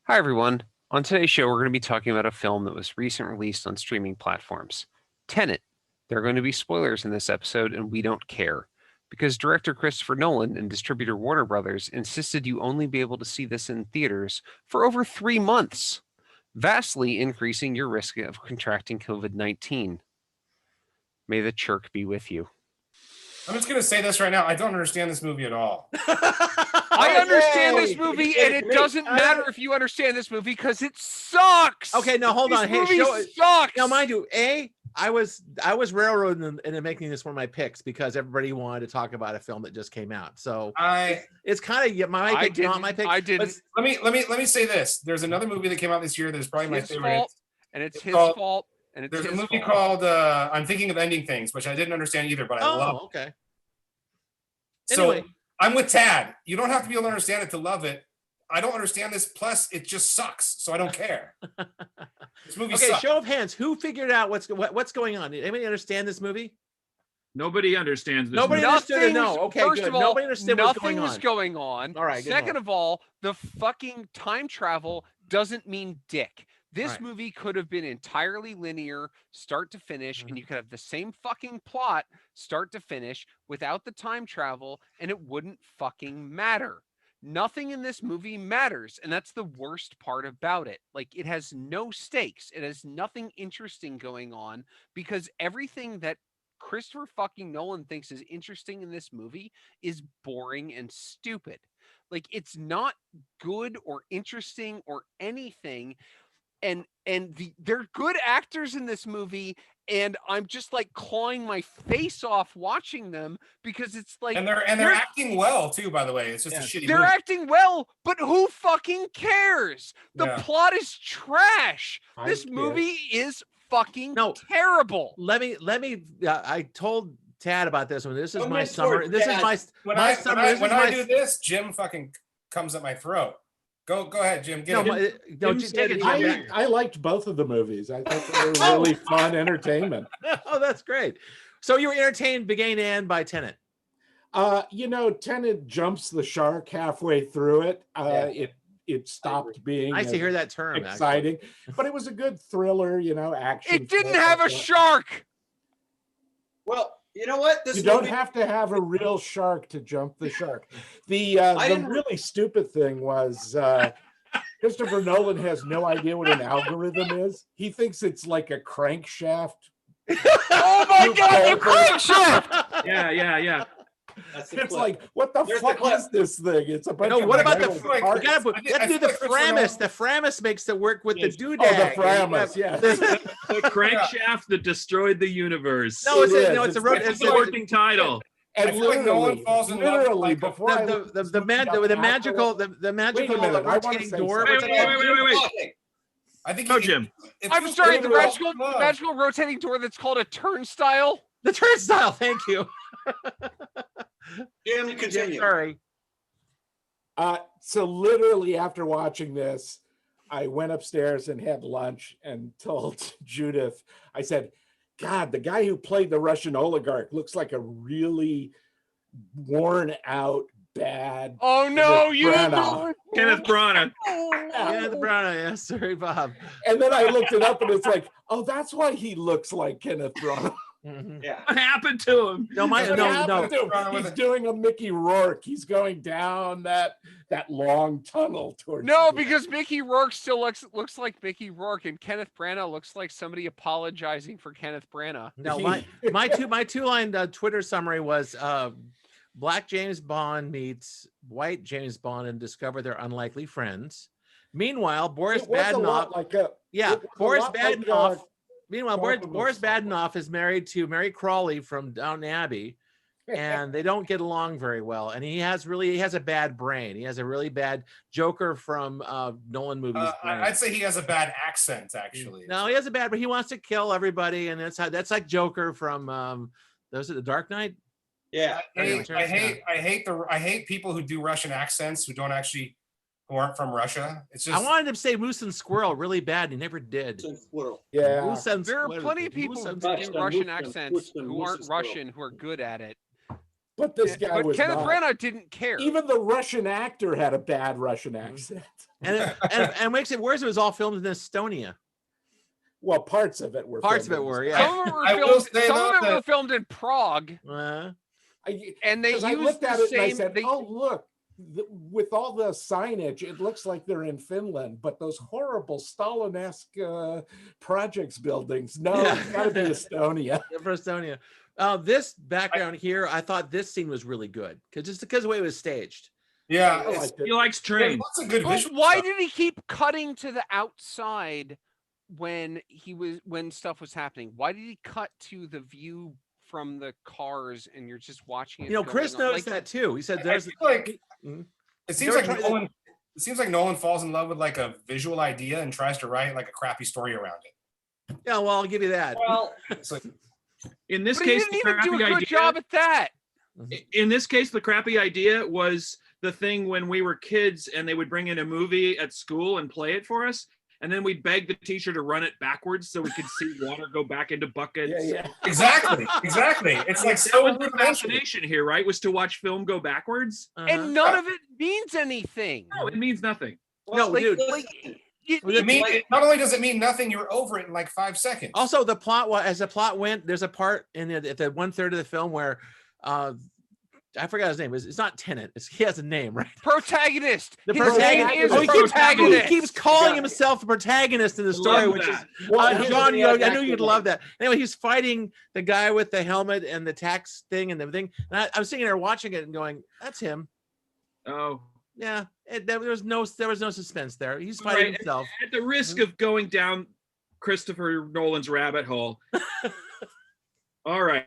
Hi, everyone. On today's show, we're going to be talking about a film that was recently released on streaming platforms, Tenet. There are going to be spoilers in this episode, and we don't care because director Christopher Nolan and distributor Warner Brothers insisted you only be able to see this in theaters for over 3 months, vastly increasing your risk of contracting COVID-19. May the chirk be with you. I'm just going to say this right now. I don't understand this movie at all. I understand this movie, and it doesn't matter if you understand this movie because it sucks. Okay, now hold on. Hey, movie sucks. Now, mind you, I was railroading and making this one of my picks because everybody wanted to talk about a film that just came out. So it's kind of my pick, not my pick. I didn't. Let me say this. There's another movie that came out this year that's probably my favorite. And it's his fault. And there's a movie called I'm Thinking of Ending Things, which I didn't understand either, but I love. Okay. Anyway. So I'm with Tad. You don't have to be able to understand it to love it. I don't understand this. Plus, it just sucks, so I don't care. This movie sucks. Show of hands. Who figured out what's going on? Did anybody understand this movie? Nobody understands this. Nobody understood it. No. Okay, first good. Of all, nobody understood nothing was going on. All right. Second of all, the fucking time travel doesn't mean dick. This movie could have been entirely linear, start to finish, and you could have the same fucking plot, start to finish, without the time travel, and it wouldn't fucking matter. Nothing in this movie matters, and that's the worst part about it. Like, it has no stakes. It has nothing interesting going on, because everything that Christopher fucking Nolan thinks is interesting in this movie is boring and stupid. Like, it's not good or interesting or anything. And they're good actors in this movie, and I'm just like clawing my face off watching them because it's like and they're acting well too. By the way, it's just a shitty. They're movie. acting well, but who fucking cares? The plot is trash. This movie is fucking terrible. Let me. I told Tad about this one. This is my summer. This is my when my I summer. When I do this, Jim fucking comes at my throat. Go ahead, Jim. Take it, Jim. I liked both of the movies. I thought they were really fun entertainment. Oh, that's great. So you were entertained beginning and end by Tenet. Tenet jumps the shark halfway through it. It stopped being nice to hear that term. Exciting, but it was a good thriller. Action. It didn't have a shark. Well, you know what? You don't have to have a real shark to jump the shark. The really stupid thing was Christopher Nolan has no idea what an algorithm is. He thinks it's like a crankshaft. Oh my God, the crankshaft! Yeah. It's like, what the fuck is this thing? It's a bunch of what about the you gotta do the Framus. The Framus makes the work with the doodad. Oh, the Framus, yeah. The crankshaft that destroyed the universe. No, it's a working title. And literally, before the magical rotating door. Wait. I think Jim. I'm sorry, the magical rotating door that's called a turnstile. The turnstile, thank you. Jim, continue. Sorry. So literally after watching this, I went upstairs and had lunch and told Judith, I said, God, the guy who played the Russian oligarch looks like a really worn out, bad. Oh no, Kenneth Branagh. Kenneth Branagh, yes, sorry, Bob. And then I looked it up and it's like, oh, that's why he looks like Kenneth Branagh. Yeah. What happened to him? No. He's doing a Mickey Rourke. He's going down that long tunnel towards. No, because Mickey Rourke still looks like Mickey Rourke, and Kenneth Branagh looks like somebody apologizing for Kenneth Branagh. No, my two-line Twitter summary was Black James Bond meets White James Bond and discover they're unlikely friends. Meanwhile, Boris Badenov. Boris Badenov. Meanwhile, Boris Badenov is married to Mary Crawley from Downton Abbey, and they don't get along very well. And he has a bad brain. He has a really bad Joker from Nolan movies. I'd say he has a bad accent, actually. No, he has a bad, but he wants to kill everybody, and that's like Joker from those are the Dark Knight. Yeah, I hate people who do Russian accents who aren't from Russia. It's just I wanted to say Moose and Squirrel really bad. He never did. Yeah, there are plenty of people who do Russian accents who aren't Russian who are good at it. But this guy But was Kenneth not. Branagh didn't care. Even the Russian actor had a bad Russian accent. And makes it worse. It was all filmed in Estonia. Well, parts of it were. Parts of filmed it in were, Estonia. yeah. Some of it were I will filmed. say, Some though, of it were that- filmed in Prague, and they Because I used looked the at it and I same. said, They, "Oh, look, with all the signage, it looks like they're in Finland." But those horrible Stalin-esque projects buildings, no, it's got to be Estonia. For Estonia. This background here, I thought this scene was really good because of the way it was staged. Yeah, I it's, liked it. He likes there's trains. lots of good but visual why stuff. did he keep cutting to the outside when stuff was happening? Why did he cut to the view from the cars and you're just watching it? You know, Chris going on? noticed Like, that too. He said, I "There's." feel like Mhm. it seems They're like trying- Nolan. It seems like Nolan falls in love with like a visual idea and tries to write like a crappy story around it. Yeah, well, I'll give you that. Well, It's like, In this But he case, didn't the even do crappy a good idea. job at that. In this case, the crappy idea was the thing when we were kids and they would bring in a movie at school and play it for us. And then we'd beg the teacher to run it backwards so we could see water go back into buckets. Yeah. exactly. It's like That so was the rudimentary. fascination here, right? Was to watch film go backwards. Uh-huh. And none of it means anything. No, it means nothing. No, Like, dude. like, It mean, not only does it mean nothing, you're over it in like 5 seconds. Also, the plot, as the plot went, there's a part in the, at the 1/3 of the film where I forgot his name. It's not Tenet. He has a name, right? protagonist. The His protagonist. name is Oh, he keeps, protagonist. he keeps calling himself the protagonist in the story, Love which that. is Well, John. here's the I knew you'd actual love that. Anyway, he's fighting the guy with the helmet and the tax thing and everything. And I'm sitting there watching it and going, "That's him." Oh, Yeah, there was no suspense there. He's fighting Right. himself. at the risk of going down Christopher Nolan's rabbit hole. All right.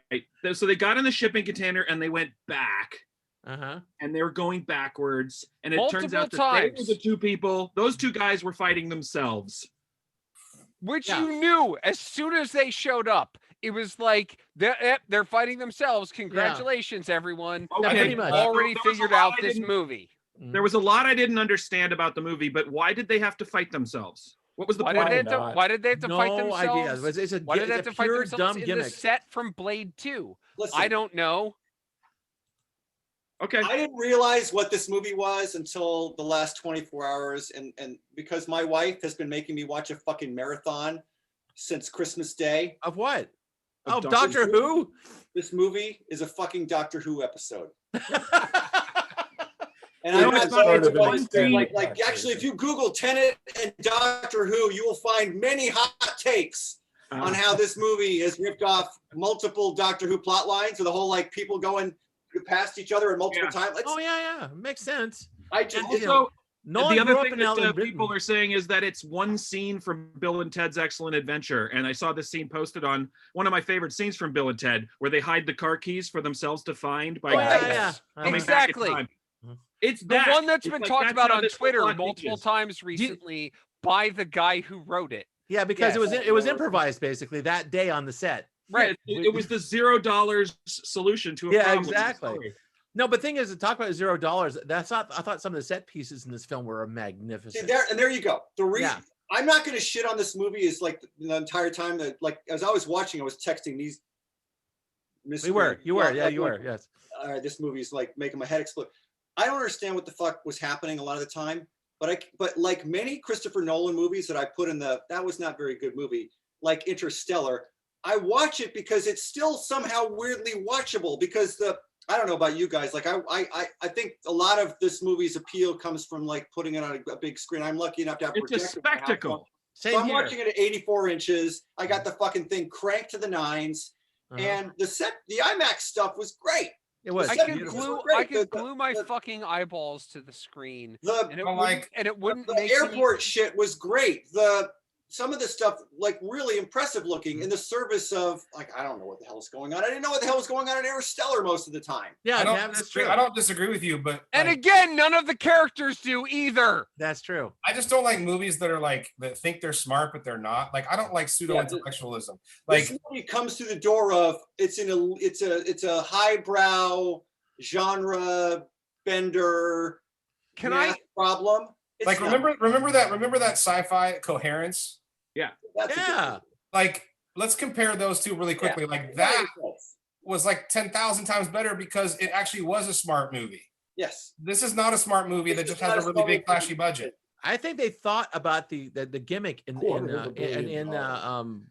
So they got in the shipping container and they went back. Uh-huh. And they were going backwards. And it turns Multiple out that they were times. the two people. Those two guys were fighting themselves. Which Yeah. you knew as soon as they showed up. It was like they're fighting themselves. Congratulations, everyone. Yeah, Okay. pretty much. Already There was a figured lot out I this didn't- movie. There was a lot I didn't understand about the movie, but why did they have to fight themselves? What was the Why point? did they have to fight No idea. themselves? It's a, Why did they have it's a to fight pure themselves dumb in gimmick. the set from Blade 2? listen, I don't know. Okay. I didn't realize what this movie was until the last 24 hours. And because my wife has been making me watch a fucking marathon since Christmas Day. Of what? Of Oh, Doctor Doctor Who? This movie is a fucking Doctor Who episode. And You know, I'm it's not going not to one understand, scene- like actually, if you Google Tenet and Doctor Who, you will find many hot takes on how this movie has ripped off multiple Doctor Who plot lines, or the whole like people going past each other at multiple times. Like, Oh yeah, makes sense. I just And, you know, Also, Nolan the grew other up thing in that Britain. people are saying is that it's one scene from Bill and Ted's Excellent Adventure. And I saw this scene posted on one of my favorite scenes from Bill and Ted, where they hide the car keys for themselves to find by Oh, yeah, coming yeah. back in Exactly. time. Mhm. It's The that. one that's It's been like, talked that's about how on this Twitter plot multiple hinges. times recently by the guy who wrote it. Yeah, because Yes. it was improvised basically that day on the set. Right. Yeah, it was the $0 solution to a Yeah, problem. exactly. No, but thing is, to talk about $0, that's not. I thought some of the set pieces in this film were see, magnificent. there you go. The reason Yeah. I'm not going to shit on this movie is like the entire time that, like, as I was watching, I was texting these. You were, yeah, you were, yes. All right, this movie's like making my head explode. I don't understand what the fuck was happening a lot of the time, but like many Christopher Nolan movies that I put in that was not very good movie, like Interstellar, I watch it because it's still somehow weirdly watchable because I don't know about you guys, like I think a lot of this movie's appeal comes from like putting it on a big screen. I'm lucky enough to have a It's a projector in my house. spectacle. So Same I'm here. watching it at 84 inches. I got the fucking thing cranked to the nines. Uh-huh. And the IMAX stuff was great. It was. I Set could beautiful. pieces glue were great. I could The- glue my the- fucking eyeballs to the screen. The, And it But, wouldn't, like, and it wouldn't the make airport shit was great. Some of the stuff like really impressive looking in the service of like I don't know what the hell is going on. I didn't know what the hell was going on in Interstellar most of the time. Yeah, I don't, that's disagree, true. I don't disagree with you, but And like, again, none of the characters do either. That's true. I just don't like movies that are like that think they're smart but they're not. Like I don't like pseudo intellectualism. Like This movie comes through the door of it's a highbrow genre bender Can math problem. It's like not- remember that sci-fi Coherence? that's a good Yeah. movie. Like let's compare those two really quickly. Like It that makes sense. was like 10,000 times better because it actually was a smart movie. Yes. This is not a smart movie that just has a really big flashy budget. I think they thought about the gimmick in $250 million.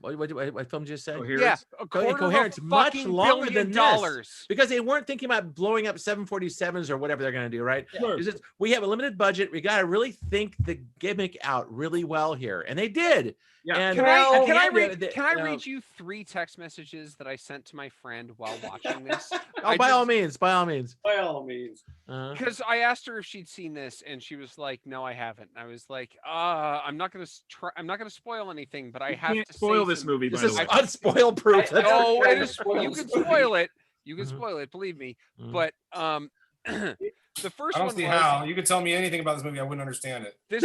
what film did you say? Coherence. Yeah, a quarter Incoherence of a much fucking longer billion than dollars. this because they weren't thinking about blowing up 747s or whatever they're going to do, right? Sure. It's just, we have a limited budget. We got to really think the gimmick out really well here, and they did. Yeah. And Can I read read you 3 text messages that I sent to my friend while watching this? Oh, by all means, by all means. By all means. Because I asked her if she'd seen this, and she was like, "No, I haven't." I was like, I'm not gonna spoil anything, but I have Can't to spoil say this some- movie. This By is the way. unspoil proof. No, That's it is. You can spoil it. You can spoil it. Believe me. But the first I don't one see was how. You could tell me anything about this movie, I wouldn't understand it. this.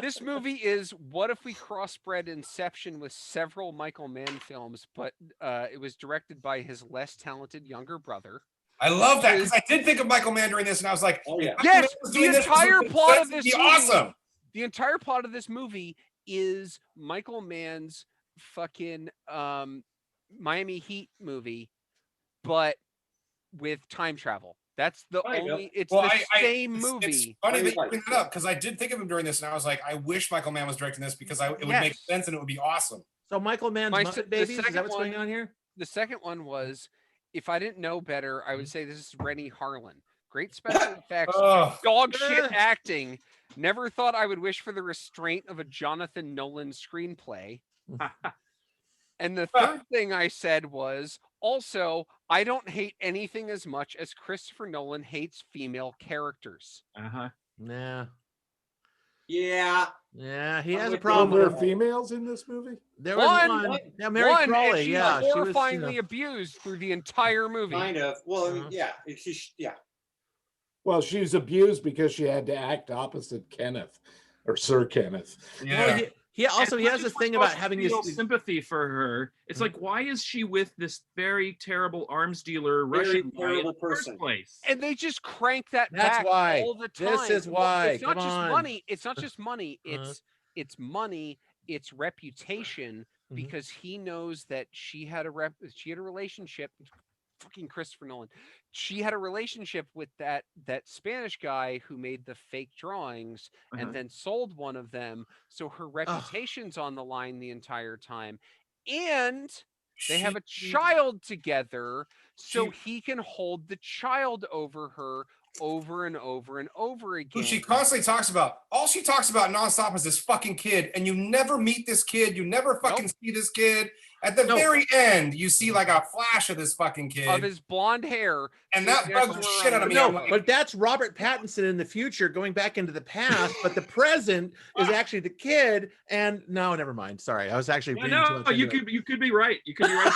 This movie is what if we crossbred Inception with several Michael Mann films, but it was directed by his less talented younger brother. I love that because I did think of Michael Mann during this, and I was like, Oh, yeah. if Michael Yes, Mann was the doing this, entire this plot of would this be movie- awesome. The entire plot of this movie is Michael Mann's fucking Miami Heat movie, but with time travel. That's the There you go. only. It's Well, the same it's movie. funny that you Right. bring that up because I did think of him during this, and I was like, I wish Michael Mann was directing this because it would make Yes. sense and it would be awesome. So Michael Mann's My Muppet the Babies, is second that what's one- going on here? The second one was, if I didn't know better, I would say this is Rennie Harlan. Great special effects, Oh, dog shit acting. Never thought I would wish for the restraint of a Jonathan Nolan screenplay. And the third thing I said was, also, I don't hate anything as much as Christopher Nolan hates female characters. Uh-huh. Nah. Yeah. Yeah, he I'm has a with you. problem. Were with there females in this movie? There was One- one. Yeah, Mary One, and Crawley. she's Yeah, she was. You horrifyingly know, abused through the entire movie. Kind of. Well, I mean, Uh-huh. yeah. Yeah. Well, she was abused because she had to act opposite Kenneth or Sir Kenneth. yeah. well, he also And he has I this just thing was about having feel his. sympathy for her. It's Mhm. like, why is she with this very terrible arms dealer Russian guy in terrible the first person. place? And they just crank that That's back why. all the time. This is Well, why. it's not Come just on. money. It's not just money. Uh-huh. It's money. It's reputation Mhm. because he knows that she had a relationship. Fucking Christopher Nolan. She had a relationship with that Spanish guy who made the fake drawings Uh-huh. and then sold one of them. So her reputation's on the line the entire time. And they have a child together, so he can hold the child over her over and over and over again. Who she constantly talks about. All she talks about nonstop is this fucking kid, and you never meet this kid. You never fucking see this kid. At the very end, you see like a flash of this fucking kid, Of his blonde hair, and that sitting bugs next the to her shit on out of the me. I'm No, like, but that's Robert Pattinson in the future going back into the past, but the present is actually the kid. And no, never mind. Sorry, I was actually Yeah, reading too no, much you into it. could be right. You could be right.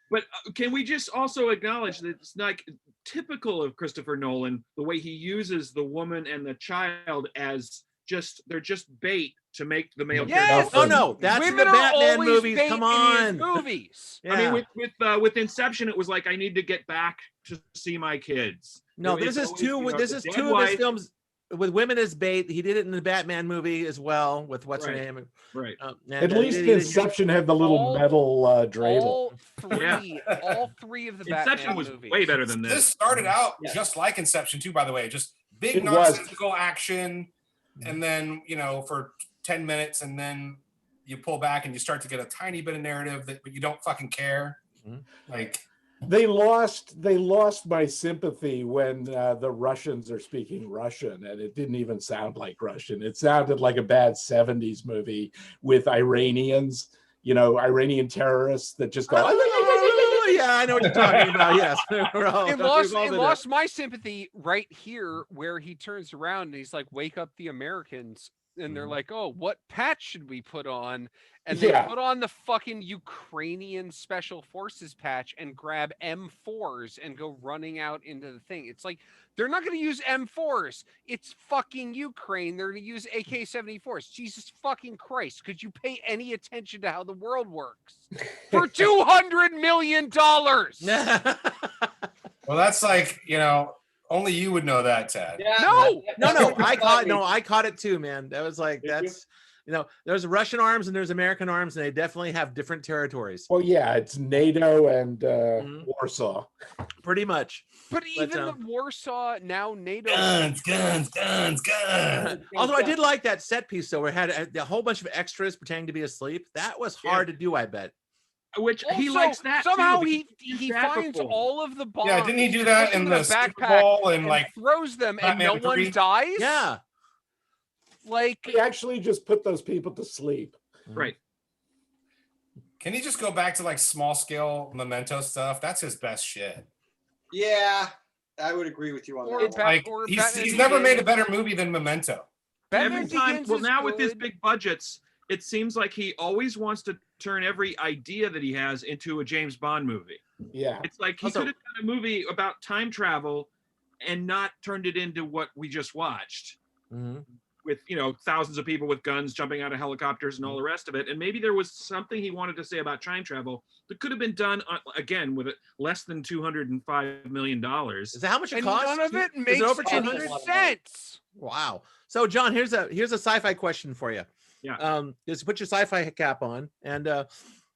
But can we just also acknowledge that it's like typical of Christopher Nolan, the way he uses the woman and the child as they're just bait to make the male Yes! character. Oh no, that's in Women the are Batman always movies. bait Come in his on. movies. Yeah. I mean, with Inception, it was like, I need to get back to see my kids. No, It's this is always, two. you know, This the is dead two of his wife- films with women as bait. He did it in the Batman movie as well with what's her Right. name. Right. At least Inception had the little all- metal dreidel. All three of the Inception Batman was movies. way better than this this. started out Yeah. just like Inception too, by the way. Just big It was. nonsensical action, and then for 10 minutes, and then you pull back and you start to get a tiny bit of narrative but you don't fucking care. Mhm. Like, They lost my sympathy when the Russians are speaking Russian, and it didn't even sound like Russian. It sounded like a bad 70s movie with Iranians, Iranian terrorists that just go. Yeah, I know what you're talking about. Yes, We're all- It we've all lost been there. my sympathy right here where he turns around and he's like, "Wake up the Americans." And they're Mhm. like, "Oh, what patch should we put on?" And they Yeah. put on the fucking Ukrainian Special Forces patch and grab M4s and go running out into the thing. It's like, they're not going to use M4s. It's fucking Ukraine. They're going to use AK-74s. Jesus fucking Christ. Could you pay any attention to how the world works? For $200 million. well, that's like, Only you would know that, Tad. Yeah, No! No, I caught it too, man. That was like, that's, there's Russian arms and there's American arms, and they definitely have different territories. Well, yeah, it's NATO and Mhm. Warsaw. Pretty much. But even the Warsaw, now NATO. Guns. Although I did like that set piece, though, where it had a whole bunch of extras pretending to be asleep. That was hard to do, I bet. Which he Also, likes that somehow too, he that finds before. all of the bombs. Yeah, didn't he do that in the Super backpack Bowl and like throws them and no Batman one 3? dies? Yeah. Like, He actually just put those people to sleep. Right. Can he just go back to like small scale Memento stuff? That's his best shit. Yeah, I would agree with you on Or that. Like he's Batman never made a Begins. better movie than Memento. Batman Every time, Begins well, is now with his good. big budgets, it seems like he always wants to turn every idea that he has into a James Bond movie. Yeah. It's like he Also- could have done a movie about time travel and not turned it into what we just watched Mhm. with, thousands of people with guns jumping out of helicopters and all the rest of it. And maybe there was something he wanted to say about time travel that could have been done again with less than $205 million. Is that how much it And costs? none of it Is makes over any 200? sense. Wow. So, John, here's a sci-fi question for you. Yeah. Just put your sci-fi cap on, and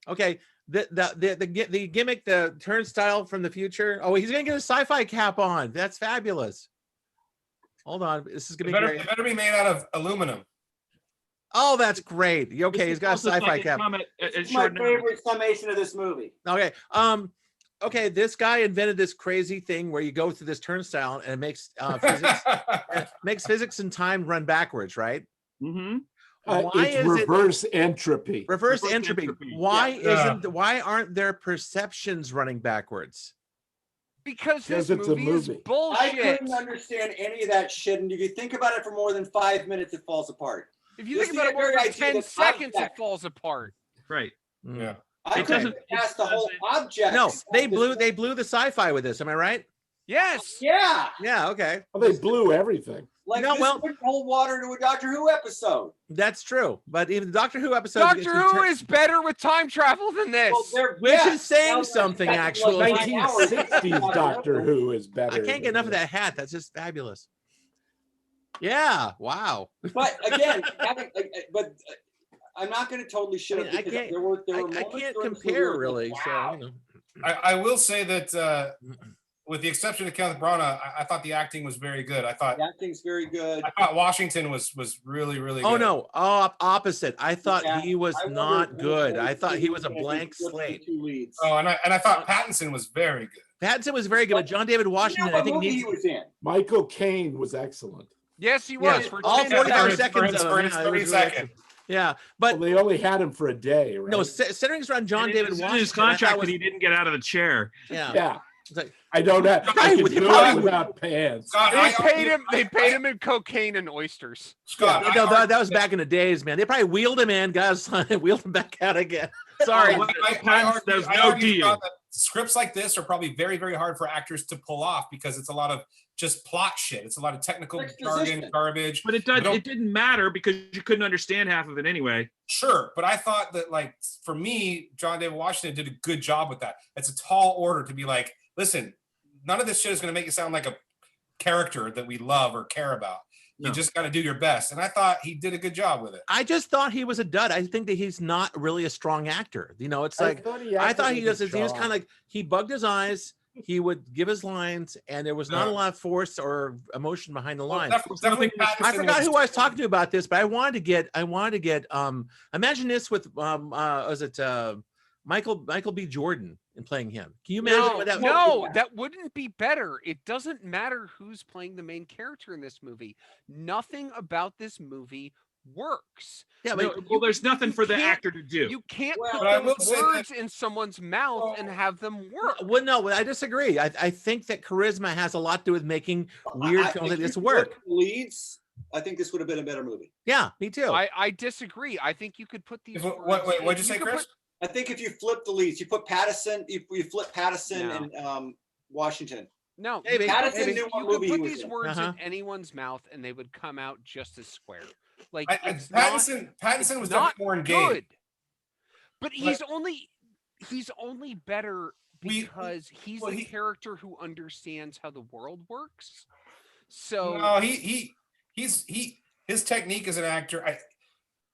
okay, the gimmick, the turnstile from the future. Oh, he's gonna get a sci-fi cap on. That's fabulous. Hold on, this is gonna be great. It better be made out of aluminum. Oh, that's great. Okay, he's got a Also sci-fi like cap. It's my favorite summation of this movie. Okay. Okay, this guy invented this crazy thing where you go through this turnstile and it makes physics and time run backwards, right? Mm-hmm. Why It's is reverse entropy. reverse Reverse entropy? entropy. Why aren't there perceptions running backwards? Because this Because it's a movie is movie. I bullshit. couldn't understand any of that shit, and if you think about it for more than 5 minutes, it falls apart. If you Just think about the it more very than idea 10 that seconds, it object- falls apart. Right. Yeah. I It couldn't doesn't- get past the whole object. No, they blew the sci-fi with this. Am I right? Yes. Yeah, Yeah. Okay, Well, they blew everything. like No, this well- would hold water to a Doctor Who episode. that's true. But even the Doctor Who episode, Doctor Who is better with time travel than this. Well, they're- Which yeah, is saying now they're something, expecting, like, actually. 9 hours. 1960s Doctor Who is better. I can't get enough of that hat. That's just fabulous. Yeah. Wow. But again, I'm not going to totally shit I up mean, I because can't- there were I moments can't during this movie compare where really. it's So like, wow. you know. I will say that with the exception of Kenneth Branagh, I thought the acting was very good. I thought The acting's very good. Washington was really good. Oh no! Opposite. I thought Yeah, he was I wonder not if good. I anyone thought he could was a have blank flipped the slate. two leads. Oh, and I thought Pattinson was very good. Pattinson was very good, but John David You know Washington, what I think movie needs. he was in? Michael Caine was excellent. Yes, he Yeah, was. For all 10 45 seconds. seconds for of him. his Yeah, it 30 was really seconds. excellent. Yeah, Well, but they only had him for a day, right? no, centering around John And David it's in Washington. his I thought contract was- that he didn't get out of the chair. yeah. Yeah. It's like, I don't have. I Hey, can they do probably it would- without pants. Scott, They paid him in cocaine and oysters. Scott, yeah, I no, argue that was back in the days, man. They probably wheeled him in, guys, wheeled him back out again. Sorry. There's I no argue, deal. Scott, that scripts like this are probably very, very hard for actors to pull off because it's a lot of just plot shit. It's a lot of technical Exposition. jargon, garbage. But it didn't matter because you couldn't understand half of it anyway. Sure, but I thought that, like, for me, John David Washington did a good job with that. It's a tall order to be like, listen, none of this shit is going to make you sound like a character that we love or care about. You No. just got to do your best. And I thought he did a good job with it. I just thought he was a dud. I think that he's not really a strong actor. You know, it's like I thought he was kind of like he bugged his eyes. He would give his lines, and there was not a lot of force or emotion behind the lines. Definitely I forgot who I was talking to about this, but I wanted to get imagine this with was it Michael B. Jordan in playing him. Can you imagine what that That wouldn't be better. It doesn't matter who's playing the main character in this movie. Nothing about this movie works. Yeah, No, but well, there's nothing for the can't- actor to do. You can't Well, put but I will those say that- words in someone's mouth and have them work. well, no, I disagree. I think that charisma has a lot to do with making weird films like If this you work. put Leads. I think this would have been a better movie. Yeah, me too. I disagree. I think you could put these. Wait, words- what'd you say, could Chris? put- I think if you flip the leads, you put Patterson, you flip Patterson No. and Washington. No, Maybe. Patterson Maybe. knew what you could movie he put was these in. words Uh-huh. in anyone's mouth and they would come out just as square. Like it's Pattinson not, was not definitely more engaged. good. But he's only better because he's the character who understands how the world works. So no, his technique as an actor,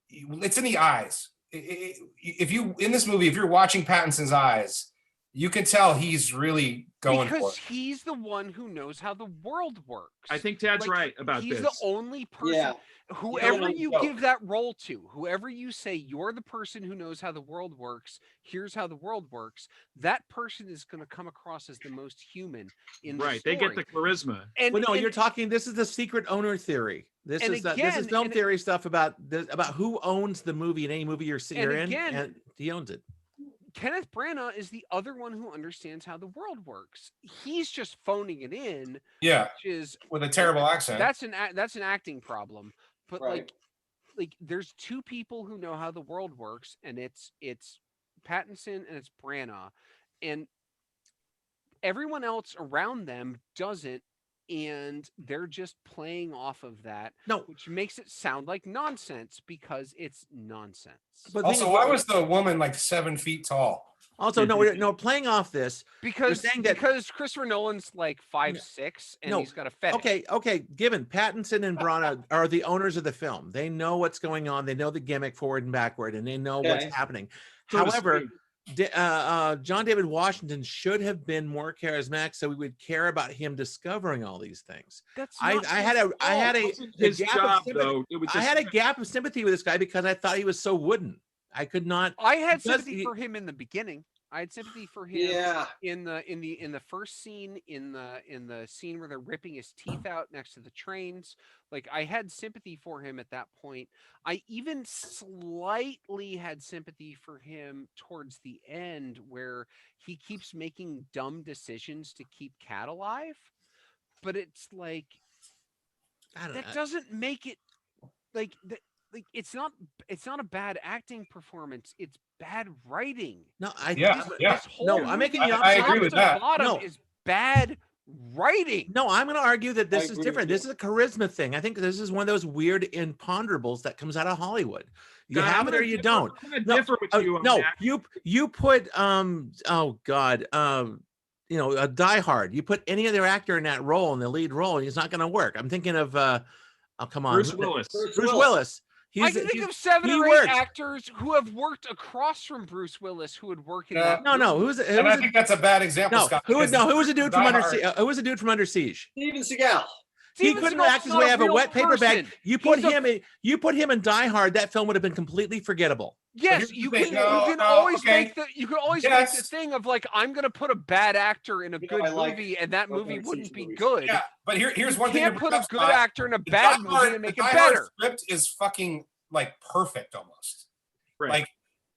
it's in the eyes. If you in this movie, if you're watching Pattinson's eyes, you can tell he's really going for it. Because he's the one who knows how the world works. I think Tad's right about he's this. the only person. Yeah. Whoever you give that role to, whoever you say you're the person who knows how the world works, here's how the world works, that person is going to come across as the most human in the Right. story. They get the charisma. And, Well, no, and- you're talking. This is the secret owner theory. This And is this again- is film and- theory stuff about who owns the movie in any movie you're in, again- and he owns it. Kenneth Branagh is the other one who understands how the world works. He's just phoning it in, Yeah, which is with a terrible accent. that's an acting problem. But Right. like there's two people who know how the world works, and it's Pattinson and it's Branagh, and everyone else around them doesn't, and they're just playing off of that. No. Which makes it sound like nonsense because it's nonsense. But Also, why was the woman like 7 feet tall? Also, no, playing off this. Because saying that- because Christopher Nolan's like 5'6" and No. he's got a fetish. Okay. Given Pattinson and Branagh are the owners of the film, they know what's going on. They know the gimmick forward and backward, and they know what's Okay. happening. So to However, speak. John David Washington should have been more charismatic, so we would care about him discovering all these things. That's I not had his a fault. His gap of job, sympathy. though, it was I just- had a gap of sympathy with this guy because I thought he was so wooden. I could not. I had because sympathy he- for him in the beginning. I had sympathy for him Yeah. in the first scene, in the scene where they're ripping his teeth out next to the trains. Like, I had sympathy for him at that point. I even slightly had sympathy for him towards the end, where he keeps making dumb decisions to keep Cat alive. But it's like, I don't that know. doesn't make it like that. Like, it's not a bad acting performance. It's bad writing. No, Yeah, yeah. This whole No, I'm making movie, the I opposite. agree top with to that. bottom, No. is bad writing. No, I'm going to argue that this I is agree different. with This is a charisma thing. I think this is one of those weird imponderables that comes out of Hollywood. You God, have I'm it or gonna you differ- don't. I'm gonna No, differ with you on no, that. you put oh God, a Die Hard. You put any other actor in that role, in the lead role, and he's not going to work. I'm thinking of oh come on, Bruce Willis. Bruce Willis. I can think of 7 he or 8 works. actors who have worked across from Bruce Willis who would work in that. No, movie. And I think that's a bad example, Scott. who was a dude from Die Under Hard- Siege? Who was a dude from Under Siege? Steven Seagal. He Steven couldn't Seagal's act his not way a out of a real wet paper bag. person. You put He's him in Die Hard, that film would have been completely forgettable. Yes, here's the you thing. can. No, you can no, always okay. make the. You can always Yes. make the thing of like, I'm going to put a bad actor in a You know, good I like movie, and that Nolan movie Siege wouldn't be movies. good. Yeah, but here's You one thing. can't to put bring a up, good Scott. actor in a The bad Die movie Hard- and make the it Die Hard better. Script is fucking like perfect almost. Right. Like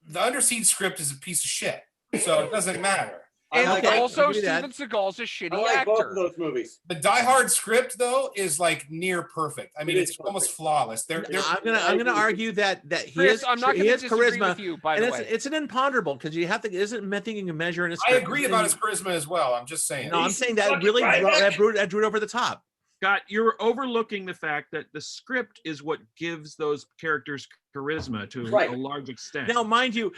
the Under Siege script is a piece of shit, so it doesn't matter. And like- Okay, also, I'll give you that. Steven Seagal's a shitty I like both of actor. those movies. The Die Hard script though is like near perfect. I mean, It it's is almost perfect. flawless. They're I'm gonna argue that he Chris, is I'm not he going to is disagree charisma, with you, by and the way. it's an imponderable because you have to isn't nothing you measure in a I script. agree about his charisma as well. I'm just saying. No, I'm He's saying that fucking really right back. that drew it over the top. Scott, you're overlooking the fact that the script is what gives those characters charisma to Right. a large extent. Now, mind you,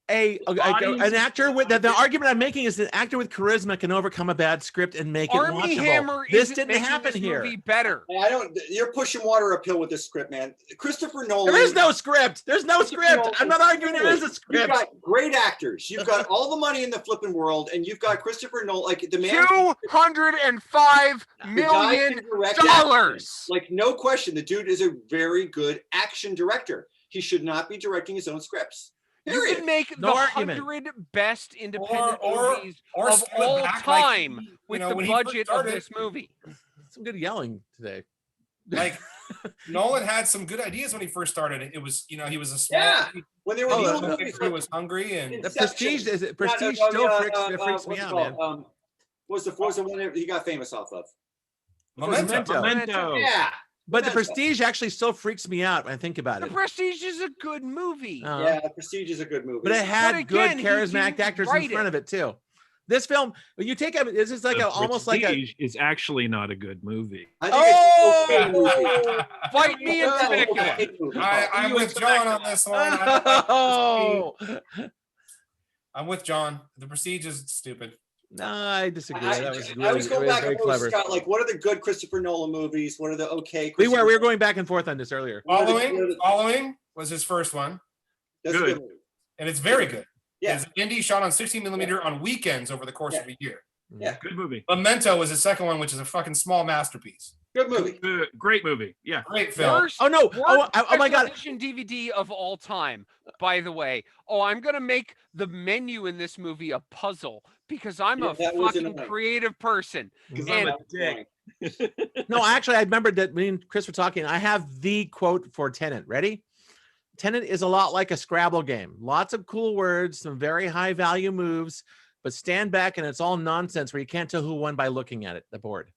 an Bodies- actor with the argument I'm making is an actor with charisma can overcome a bad script and make it Army watchable. Hammer This isn't didn't making happen this here. movie better. I don't. You're pushing water uphill with this script, man. Christopher Nolan. There is no script. There's no script. I'm not arguing there is a You've script. got great actors. You've got all the money in the flipping world, and you've got Christopher Nolan, like the man. $205 the guy million. can direct dollars. action. Like no question, the dude is a very good action director. He should not be directing his own scripts. You Period. can make No the argument. 100 best independent movies or of scale it all back like time he- with you know, the when he first budget of started- this movie. Some good yelling today. Like Nolan had some good ideas when he first started. It was, he was a small. Yeah. When they were Oh, little the- movies, He was hungry and The Inception. Prestige No, still yeah, freaks me what's it out, called? man. What was the one that he got famous off of? Memento. Memento. Yeah. But the Memento. Prestige actually still freaks me out when I think about The it. Prestige is a good movie. Yeah, Prestige is a good movie. But it had again, good he charismatic didn't actors in write front it. of it too. This film, when you take it, this is like The almost like a. Prestige is actually not a good movie. I think it's an okay movie. Oh! Fight me in It's an particular. okay movie. I'm You with expect John on that. this one. I don't like the Oh, Prestige. I'm with John. The Prestige is stupid. No, I disagree. That was I was going back very and forth clever. with Scott, like, what are the good Christopher Nolan movies? What are the okay? We were going back and forth on this earlier. Following was his first one. That's Good. a good movie. And it's very good. Yeah. It's indie shot on 16 millimeter on weekends over the course of a year. Yeah. Good movie. Memento was the second one, which is a fucking small masterpiece. Good movie. Great movie. Yeah. Great film. Worst, Oh no! worst Oh my God! special edition DVD of all time. By the way, I'm gonna make the menu in this movie a puzzle because I'm a fucking creative person. Because I'm a dick. No, actually, I remember that me and Chris were talking. I have the quote for Tenet. Ready? Tenet is a lot like a Scrabble game. Lots of cool words, some very high value moves, but stand back and it's all nonsense where you can't tell who won by looking at it, the board.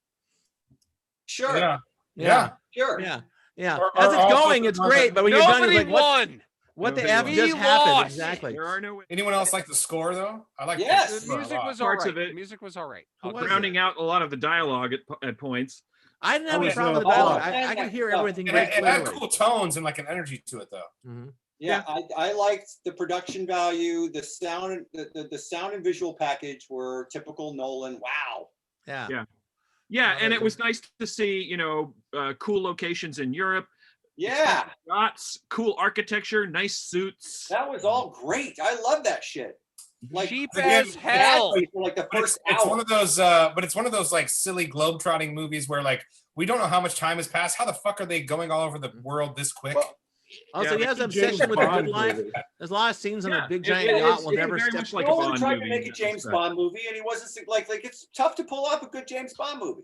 Sure. Yeah. Sure. Yeah. Yeah. Or As it's going, it's great, but when you're done, Nobody it's like, won. what the Nobody F won. just We happened? lost. Exactly. There are no Anyone else like the score though? I like Yes. The music was all Parts right. of it. The music was all right. Who was rounding out a lot of the dialogue at points. I didn't have any was problem with the the dialogue. plot. I could hear everything It very had clearly. cool tones and like an energy to it though. Mhm. Yeah, I liked the production value, the sound, the sound and visual package were typical Nolan. Wow. Yeah. Yeah. Yeah, and it was nice to see, cool locations in Europe. Yeah, Shots, cool architecture, nice suits. that was all great. I love that shit. Like Cheap again, as hell. for like the But first it's hour. one of those but it's one of those like silly globetrotting movies where like we don't know how much time has passed. How the fuck are they going all over the world this quick? Well, Also, Yeah, he has James obsession with the Bond good life. movie. There's a lot of scenes on Yeah, a big it- giant it yacht is- will it is never very step. much like a Nolan Bond tried movie to make a in that James respect. Bond movie, and he wasn't like it's tough to pull off a good James Bond movie.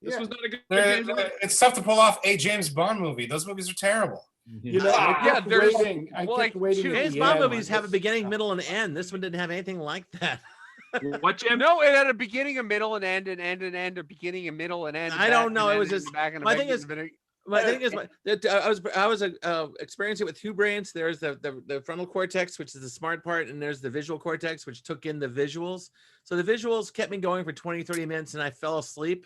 This was not a good They're- James Bond. it's tough to pull off a James Bond movie. Those movies are terrible. You know, I Yeah, kept there's waiting. I like kept waiting. two- at James the Bond end. movies have a beginning, middle, and end. This one didn't have anything like that. What, Jim? No, it had a beginning, a middle, and end, and end, and end, a beginning, a middle, and end. I don't know, it was just- back and my back thing and is- back. My thing is, that I was experiencing it with two brains. There's the frontal cortex, which is the smart part, and there's the visual cortex, which took in the visuals. So the visuals kept me going for 20, 30 minutes, and I fell asleep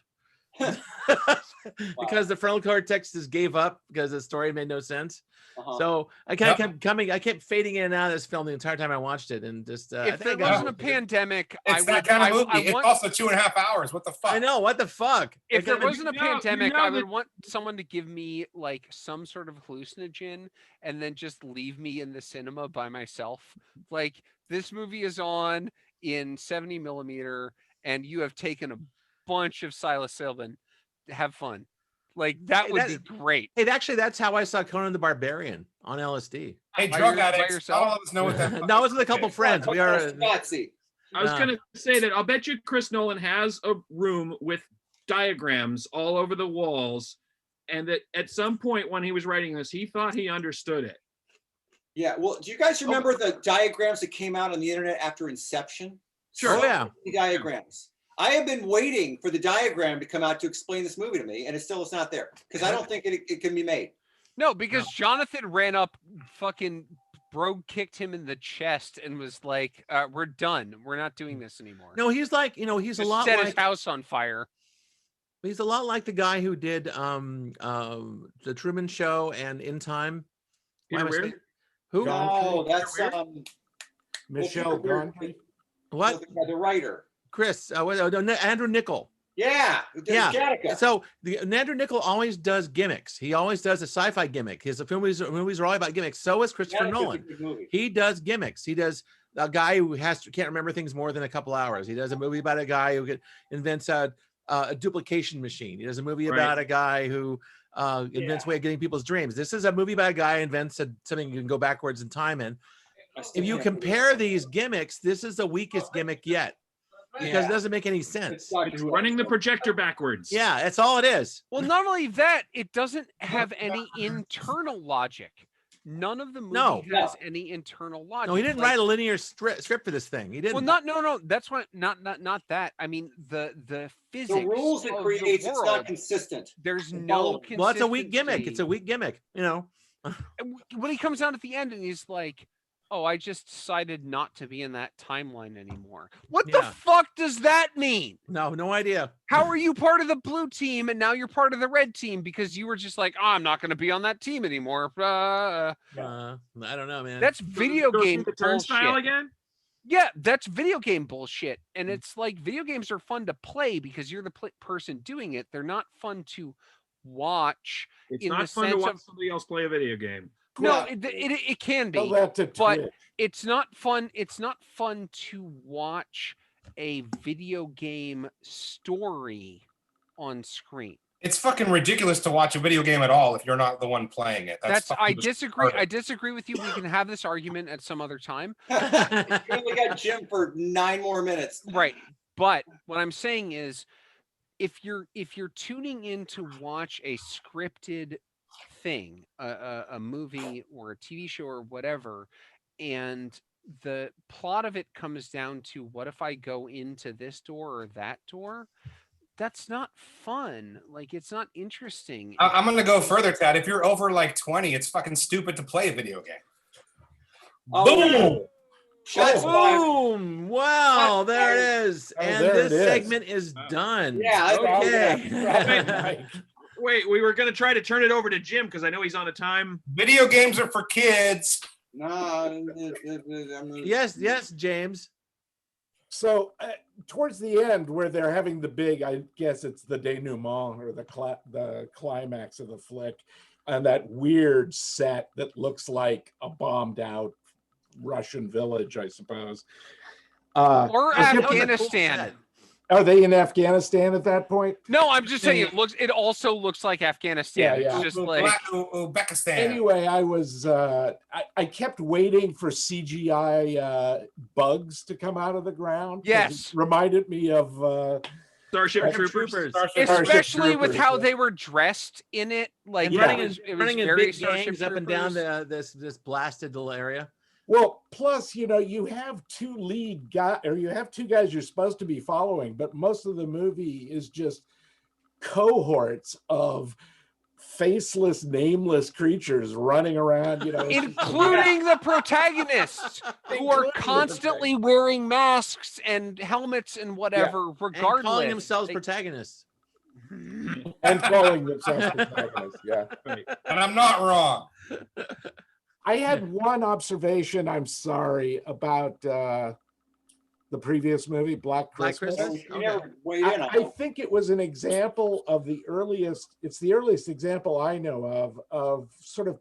because the frontal cortex just gave up because the story made no sense. Uh-huh. So I kind of I kept fading in and out of this film the entire time I watched it, and just I If think there I got wasn't a pandemic, It's I that would. kind of movie. I It's want, also 2.5 hours. What the fuck? I know what the fuck. if Like, there wasn't a you know pandemic, I would that- want someone to give me like some sort of hallucinogen and then just leave me in the cinema by myself. Like this movie is on in 70 millimeter, and you have taken a bunch of psilocybin. Have fun. Like that Hey, would that- be great. Hey, actually, that's how I saw Conan the Barbarian on LSD. Hey, By drug your- by addicts. yourself? All of us know what that. No, it was with a couple friends. We are. Nazi. I was Nah. going to say that I'll bet you Chris Nolan has a room with diagrams all over the walls, and that at some point when he was writing this, he thought he understood it. Yeah. Well, do you guys remember the diagrams that came out on the internet after Inception? Sure. Oh, yeah. The diagrams. I have been waiting for the diagram to come out to explain this movie to me, and it's not there because I don't think it can be made. No, because Jonathan ran up, fucking Brogue kicked him in the chest and was like, "We're done. We're not doing this anymore." No, he's like, he's a Just lot set like his house on fire. he's a lot like the guy who did the Truman Show and In Time. Why Peter am I Weir? saying- Who? No, that's Michelle Gondry. What? the writer. Chris? Andrew Niccol. Yeah. Yeah. Gattaca. So Andrew Niccol always does gimmicks. He always does a sci-fi gimmick. His movies are all about gimmicks. So is Christopher Gattaca's a Nolan. good movie. He does gimmicks. He does a guy who can't remember things more than a couple hours. He does a movie about a guy who invents a duplication machine. He does a movie about a guy who invents a way of getting people's dreams. This is a movie about a guy who invents something you can go backwards in time in. If you compare these gimmicks, this is the weakest gimmick yet because it doesn't make any sense. It's running the projector backwards. Yeah, that's all it is. Well, not only that, it doesn't have any internal logic. None of the movie has any internal logic. No, he didn't write a linear script for this thing. He didn't. Well, no. That's what not that. I mean, the physics. The rules it of creates, the it's world, not consistent. There's Well, no. Well, it's a weak gimmick. consistency. It's a weak gimmick. When he comes out at the end and he's like, "Oh, I just decided not to be in that timeline anymore." What the Yeah. fuck does that mean? No idea. How are you part of the blue team and now you're part of the red team because you were just like, "Oh, I'm not going to be on that team anymore." I don't know, man. That's video Go game through the turnstile bullshit. again. Yeah, that's video game bullshit. And it's like video games are fun to play because you're the person doing it. They're not fun to watch. It's in not the fun to sense watch of somebody else play a video game. no, Yeah. it can Tell be, that to but Twitch. it's not fun. It's not fun to watch a video game story on screen. It's fucking ridiculous to watch a video game at all if you're not the one playing it. That's I fucking disagree. retarded. I disagree with you. We can have this argument at some other time. We only got Jim for 9 more minutes. Right. But what I'm saying is if you're tuning in to watch a scripted thing, a movie or a TV show or whatever, and the plot of it comes down to what if I go into this door or that door? That's not fun. Like, it's not interesting. I'm gonna go further, Tad. If you're over like 20, it's fucking stupid to play a video game. Oh, shots fired. Boom! Wow, there it is. Oh, And there this it is. segment is done. Yeah, Okay. Wait, we were going to try to turn it over to Jim because I know he's on a time. Video games are for kids. No, Yes, James. So towards the end, where they're having the big, I guess it's the denouement or the climax of the flick, and that weird set that looks like a bombed out Russian village, I suppose. Or That was a cool Afghanistan. set. Are they in Afghanistan at that point? No, I'm just saying it also looks like Afghanistan. Yeah, yeah. It's just like Uzbekistan. Anyway, I kept waiting for CGI bugs to come out of the ground. 'cause Yes. it reminded me of Starship Troopers. especially with Troopers, how yeah. they were dressed in it. Like And Yeah. running in very big Starship gangs up and down Troopers. this blasted little area. Well, plus, you have two you have two guys you're supposed to be following, but most of the movie is just cohorts of faceless, nameless creatures running around, including the protagonists who are Including the constantly wearing masks and helmets and whatever, And regardless. calling themselves They- protagonists. and calling themselves protagonists. Yeah. And I'm not wrong. I had one observation, I'm sorry, about the previous movie, Black Black Christmas. Christmas? You never weighed in on I it. think it was an example of the earliest example I know of sort of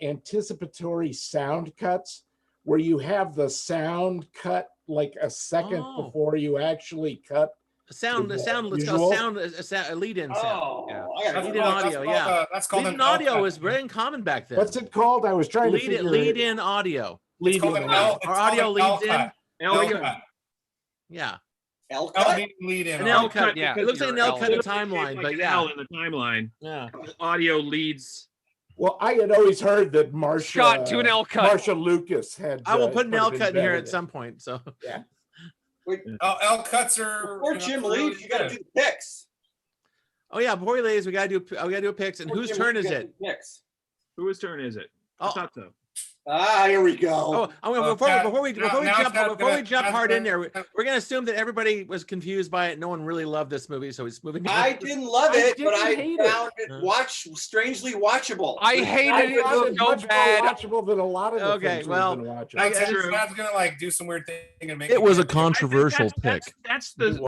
anticipatory sound cuts where you have the sound cut like a second Oh. before you actually cut. A lead-in sound. Oh, Yeah. I gotta Lead go. in audio, yeah. That's called Lead-in an audio L was cut. very common back then. What's it called? I was trying to figure it. Lead-in audio. It's called an L. it's Our called audio an L leads in. cut. L L cut. cut. Yeah. L L cut? meaning lead in. An L audio. cut. Yeah. It looks like an L cut in the Shaped timeline, like but an yeah. L in the timeline. Yeah. Audio leads. Well, I had always heard that Marsha Scott, do an L cut. Marsha Lucas had. I will put an sort L of cut in here invented at it. some point. So L cuts are. Before Jim leaves, you gotta do the picks. oh yeah, before he leaves, we gotta do a picks. And Before whose Jim turn leaves, is you gotta it? do picks. Whose turn is it? I Oh. thought so. Ah, here we go. Oh, I'm gonna, Tad, before we now Tad's jump gonna- hard in there, Tad's we're gonna assume that everybody was confused by it. No one really loved this movie, so he's moving. I didn't love it, but I didn't hate it. found it strangely watchable. I hated I it found it so much bad. more watchable than a lot of the Okay, things well, we've been watching. Tad's true. gonna like do some weird thing and make It was a con. controversial pick. That's the